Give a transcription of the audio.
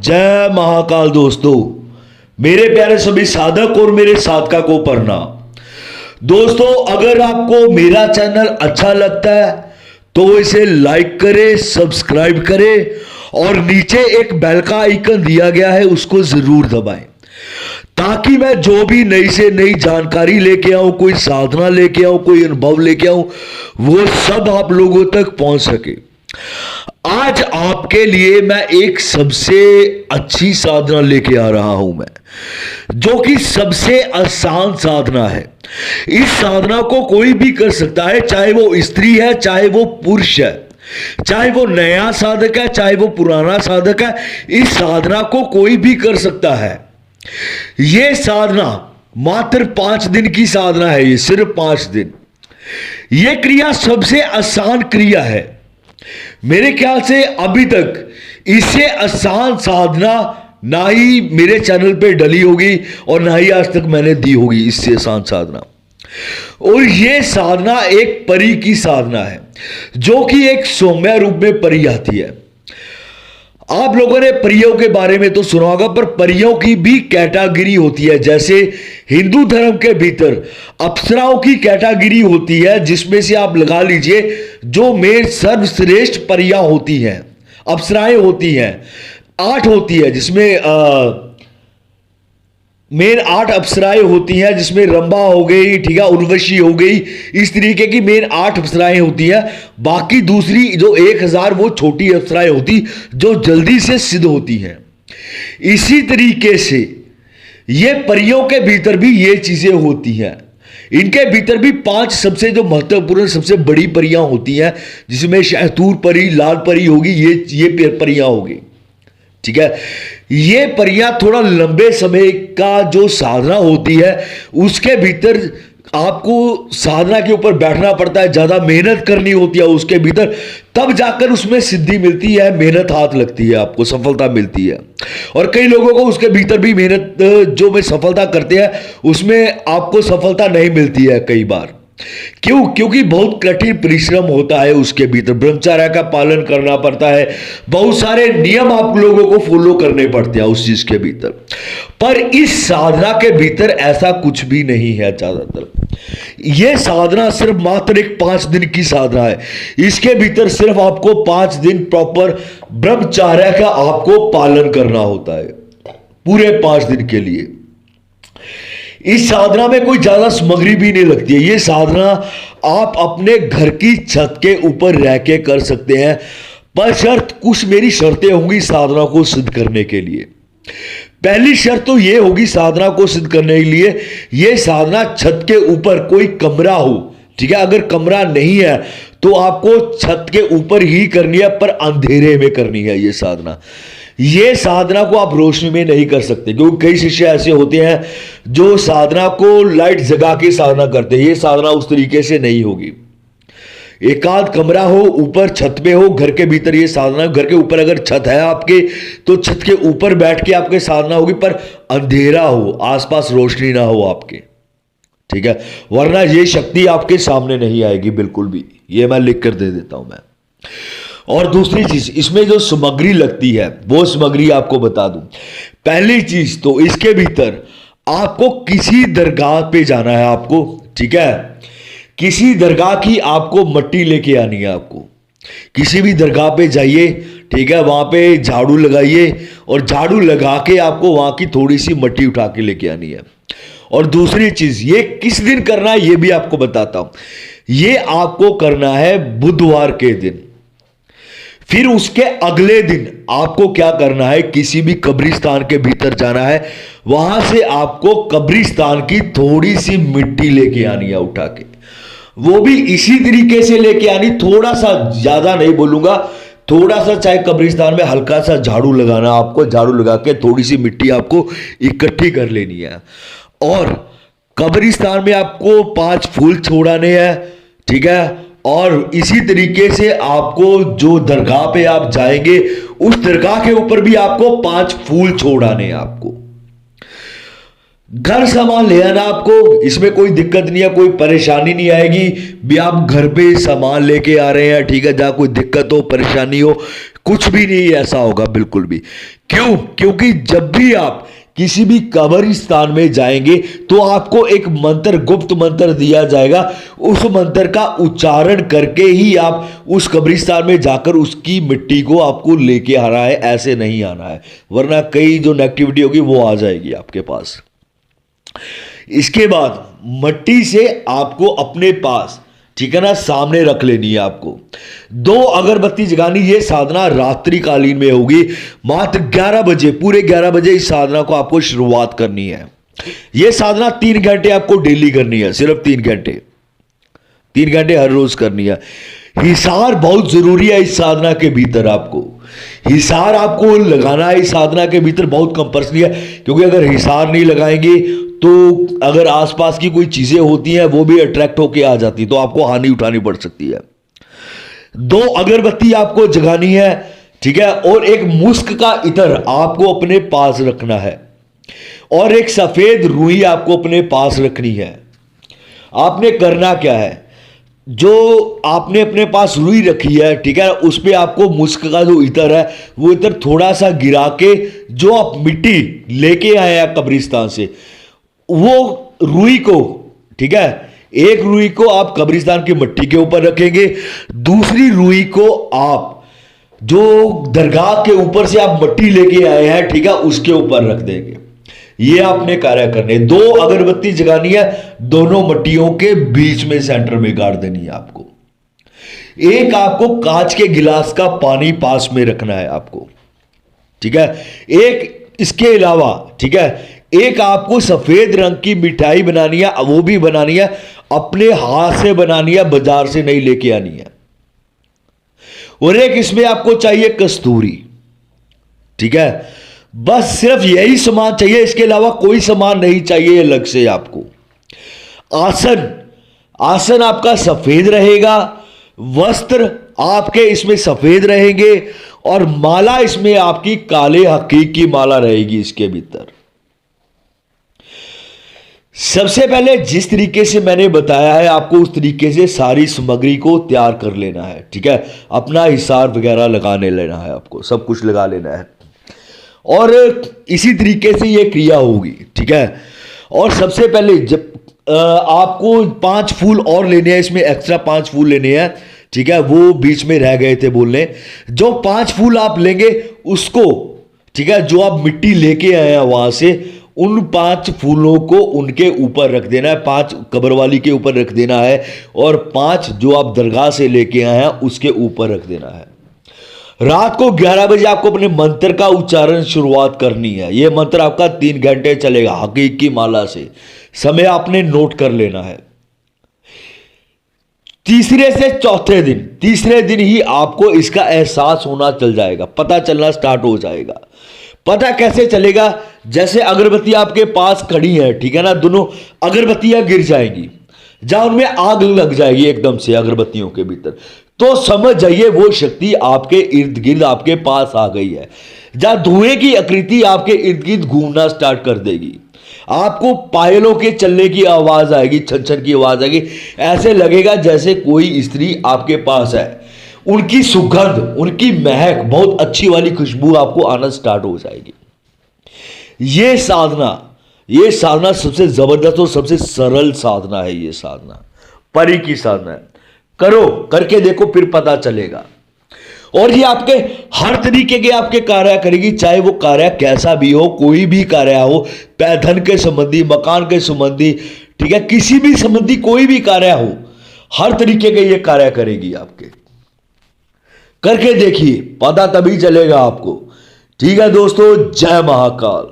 जय महाकाल दोस्तों, मेरे प्यारे सभी साधक और मेरे साधका को प्रणाम। दोस्तों, अगर आपको मेरा चैनल अच्छा लगता है तो इसे लाइक करें, सब्सक्राइब करें और नीचे एक बेल का आइकन दिया गया है उसको जरूर दबाएं, ताकि मैं जो भी नई से नई जानकारी लेके आऊं, कोई साधना लेके आऊं, कोई अनुभव लेके आऊं, वो सब आप लोगों तक पहुंच सके। आज आपके लिए मैं एक सबसे अच्छी साधना लेके आ रहा हूं मैं, जो कि सबसे आसान साधना है। इस साधना को कोई भी कर सकता है, चाहे वो स्त्री है, चाहे वो पुरुष है, चाहे वो नया साधक है, चाहे वो पुराना साधक है। इस साधना को कोई भी कर सकता है। यह साधना मात्र 5 दिन की साधना है, ये सिर्फ 5 दिन। यह क्रिया सबसे आसान क्रिया है। मेरे ख्याल से अभी तक इससे आसान साधना ना ही मेरे चैनल पे डली होगी और ना ही आज तक मैंने दी होगी इससे आसान साधना। और यह साधना एक परी की साधना है, जो कि एक सौम्य रूप में परी आती है। आप लोगों ने परियों के बारे में तो सुना होगा, पर परियों की भी कैटेगरी होती है। जैसे हिंदू धर्म के भीतर अप्सराओं की कैटेगरी होती है, जिसमें से आप लगा लीजिए जो में सर्वश्रेष्ठ परियां होती हैं, अप्सराएं होती हैं, 8 होती है, जिसमें मेन 8 अप्सराएं होती हैं, जिसमें रंभा हो गई, ठीक है, उर्वशी हो गई, इस तरीके की मेन 8 अप्सराएं होती हैं। बाकी दूसरी जो 1000 वो छोटी अप्सराएं होती जो जल्दी से सिद्ध होती हैं। इसी तरीके से ये परियों के भीतर भी ये चीजें होती हैं। इनके भीतर भी 5 सबसे जो महत्वपूर्ण सबसे बड़ी परियां होती हैं, जिसमें शहतूर परी, लाल परी होगी, ये परियां होगी, ठीक है। ये परियां थोड़ा लंबे समय का जो साधना होती है, उसके भीतर आपको साधना के ऊपर बैठना पड़ता है, ज्यादा मेहनत करनी होती है उसके भीतर, तब जाकर उसमें सिद्धि मिलती है, मेहनत हाथ लगती है, आपको सफलता मिलती है। और कई लोगों को उसके भीतर भी मेहनत जो में सफलता करते हैं, उसमें आपको सफलता नहीं मिलती है कई बार। क्यों? क्योंकि बहुत कठिन परिश्रम होता है उसके भीतर, ब्रह्मचर्य का पालन करना पड़ता है, बहुत सारे नियम आप लोगों को फॉलो करने पड़ते हैं उस चीज के भीतर। पर इस साधना के भीतर ऐसा कुछ भी नहीं है। ज्यादातर यह साधना सिर्फ मात्र एक 5 दिन की साधना है। इसके भीतर सिर्फ आपको 5 दिन प्रॉपर ब्रह्मचर्य का आपको पालन करना होता है, पूरे 5 दिन के लिए। इस साधना में कोई ज्यादा सामग्री भी नहीं लगती है। यह साधना आप अपने घर की छत के ऊपर रह के कर सकते हैं, पर शर्त, कुछ मेरी शर्तें होंगी साधना को सिद्ध करने के लिए। पहली शर्त तो यह होगी साधना को सिद्ध करने के लिए, यह साधना छत के ऊपर कोई कमरा हो, ठीक है। अगर कमरा नहीं है तो आपको छत के ऊपर ही करनी है, पर अंधेरे में करनी है यह साधना। ये साधना को आप रोशनी में नहीं कर सकते, क्योंकि कई शिष्य ऐसे होते हैं जो साधना को लाइट जगा के साधना करते हैं। ये साधना उस तरीके से नहीं होगी। एकांत कमरा हो, ऊपर छत पे हो, घर के भीतर ये साधना। घर के ऊपर अगर छत है आपके तो छत के ऊपर बैठ के आपके साधना होगी, पर अंधेरा हो, आसपास रोशनी ना हो आपके, ठीक है, वरना ये शक्ति आपके सामने नहीं आएगी बिल्कुल भी। ये मैं लिख कर दे देता हूं मैं। और दूसरी चीज, इसमें जो सामग्री लगती है वो सामग्री आपको बता दूं। पहली चीज तो इसके भीतर आपको किसी दरगाह पे जाना है आपको, ठीक है। किसी दरगाह की आपको मट्टी लेके आनी है। आपको किसी भी दरगाह पे जाइए, ठीक है, वहां पे झाड़ू लगाइए और झाड़ू लगा के आपको वहां की थोड़ी सी मट्टी उठा के लेके आनी है। और दूसरी चीज, ये किस दिन करना है ये भी आपको बताता हूं। ये आपको करना है बुधवार के दिन। फिर उसके अगले दिन आपको क्या करना है, किसी भी कब्रिस्तान के भीतर जाना है, वहां से आपको कब्रिस्तान की थोड़ी सी मिट्टी लेके आनी है उठा के। वो भी इसी तरीके से लेके आनी, थोड़ा सा, ज्यादा नहीं बोलूंगा, थोड़ा सा, चाहे कब्रिस्तान में हल्का सा झाड़ू लगाना आपको, झाड़ू लगा के थोड़ी सी मिट्टी आपको इकट्ठी कर लेनी है। और कब्रिस्तान में आपको 5 फूल छोड़ाने हैं, ठीक है। और इसी तरीके से आपको जो दरगाह पे आप जाएंगे, उस दरगाह के ऊपर भी आपको 5 फूल छोड़ाने हैं आपको। घर सामान ले आना आपको, इसमें कोई दिक्कत नहीं है, कोई परेशानी नहीं आएगी भी आप घर पे सामान लेके आ रहे हैं, ठीक है, जहां कोई दिक्कत हो, परेशानी हो, कुछ भी नहीं ऐसा होगा बिल्कुल भी। क्यों? क्योंकि जब भी आप किसी भी कब्रिस्तान में जाएंगे तो आपको एक मंत्र, गुप्त मंत्र दिया जाएगा। उस मंत्र का उच्चारण करके ही आप उस कब्रिस्तान में जाकर उसकी मिट्टी को आपको लेके आना है, ऐसे नहीं आना है, वरना कई जो नेगेटिविटी होगी वो आ जाएगी आपके पास। इसके बाद मिट्टी से आपको अपने पास, ठीक है ना, सामने रख लेनी है आपको। 2 अगरबत्ती जगानी। ये साधना रात्रिकालीन में होगी। मात्र 11 बजे, पूरे 11 बजे इस साधना को आपको शुरुआत करनी है। ये साधना 3 घंटे आपको डेली करनी है, सिर्फ 3 घंटे, 3 घंटे हर रोज करनी है। हिसार बहुत जरूरी है इस साधना के भीतर। आपको हिसार आपको लगाना है इस साधना के भीतर, बहुत कंपल्सरी है। क्योंकि अगर हिसार नहीं लगाएंगे तो अगर आसपास की कोई चीजें होती हैं वो भी अट्रैक्ट होके आ जाती, तो आपको हानि उठानी पड़ सकती है। 2 अगरबत्ती आपको जगानी है, ठीक है, और एक मुस्क का इत्र आपको अपने पास रखना है, और एक सफेद रुई आपको अपने पास रखनी है। आपने करना क्या है, जो आपने अपने पास रुई रखी है, ठीक है, उस पर आपको मुस्क का जो इत्र है वो इत्र थोड़ा सा गिरा के, जो आप मिट्टी लेके आए हैं कब्रिस्तान से, वो रुई को, ठीक है, एक रुई को आप कब्रिस्तान की मिट्टी के ऊपर रखेंगे, दूसरी रुई को आप जो दरगाह के ऊपर से आप मिट्टी लेके आए हैं, ठीक है, उसके ऊपर रख देंगे। ये आपने कार्य करने। 2 अगरबत्ती जगानी है, दोनों मिट्टियों के बीच में सेंटर में गाड़ देनी है आपको। एक आपको कांच के गिलास का पानी पास में रखना है आपको, ठीक है। एक इसके अलावा, ठीक है, एक आपको सफेद रंग की मिठाई बनानी है, वो भी बनानी है अपने हाथ से बनानी है, बाजार से नहीं लेके आनी है। और एक इसमें आपको चाहिए कस्तूरी, ठीक है। बस सिर्फ यही सामान चाहिए, इसके अलावा कोई सामान नहीं चाहिए अलग से आपको। आसन आपका सफेद रहेगा, वस्त्र आपके इसमें सफेद रहेंगे, और माला इसमें आपकी काले हकीक की माला रहेगी इसके भीतर। सबसे पहले जिस तरीके से मैंने बताया है आपको उस तरीके से सारी सामग्री को तैयार कर लेना है, ठीक है। अपना हिसार वगैरह लगाने लेना है, आपको सब कुछ लगा लेना है, और इसी तरीके से ये क्रिया होगी, ठीक है। और सबसे पहले जब आपको 5 फूल और लेने हैं, इसमें एक्स्ट्रा 5 फूल लेने हैं, ठीक है, वो बीच में रह गए थे बोलने। जो 5 फूल आप लेंगे उसको, ठीक है, जो आप मिट्टी लेके आए हैं वहां से, उन 5 फूलों को उनके ऊपर रख देना है, 5 कब्रवाली के ऊपर रख देना है, और 5 जो आप दरगाह से लेके आए हैं उसके ऊपर रख देना है। रात को 11 बजे आपको अपने मंत्र का उच्चारण शुरुआत करनी है। यह मंत्र आपका 3 घंटे चलेगा हकीक की माला से। समय आपने नोट कर लेना है। तीसरे से तीसरे दिन ही आपको इसका एहसास होना चल जाएगा, पता चलना स्टार्ट हो जाएगा। पता कैसे चलेगा? जैसे अगरबत्ती आपके पास खड़ी है, ठीक है ना, दोनों अगरबत्तियां गिर जाएंगी, जहां उनमें आग लग जाएगी एकदम से अगरबत्तियों के भीतर, तो समझ जाइए वो शक्ति आपके इर्द गिर्द आपके पास आ गई है। जहां धुएं की आकृति आपके इर्द गिर्द घूमना स्टार्ट कर देगी, आपको पायलों के चलने की आवाज आएगी, छन छन की आवाज आएगी, ऐसे लगेगा जैसे कोई स्त्री आपके पास है। उनकी सुगंध, उनकी महक, बहुत अच्छी वाली खुशबू आपको आना स्टार्ट हो जाएगी। ये साधना सबसे जबरदस्त और सबसे सरल साधना है। ये साधना परी की साधना है। करो, करके देखो, फिर पता चलेगा। और ये आपके हर तरीके के आपके कार्य करेगी, चाहे वो कार्य कैसा भी हो, कोई भी कार्य हो, धन के संबंधी, मकान के संबंधी, ठीक है, किसी भी संबंधी कोई भी कार्य हो, हर तरीके के ये कार्य करेगी आपके। करके देखिए, पता तभी चलेगा आपको। ठीक है दोस्तों, जय महाकाल।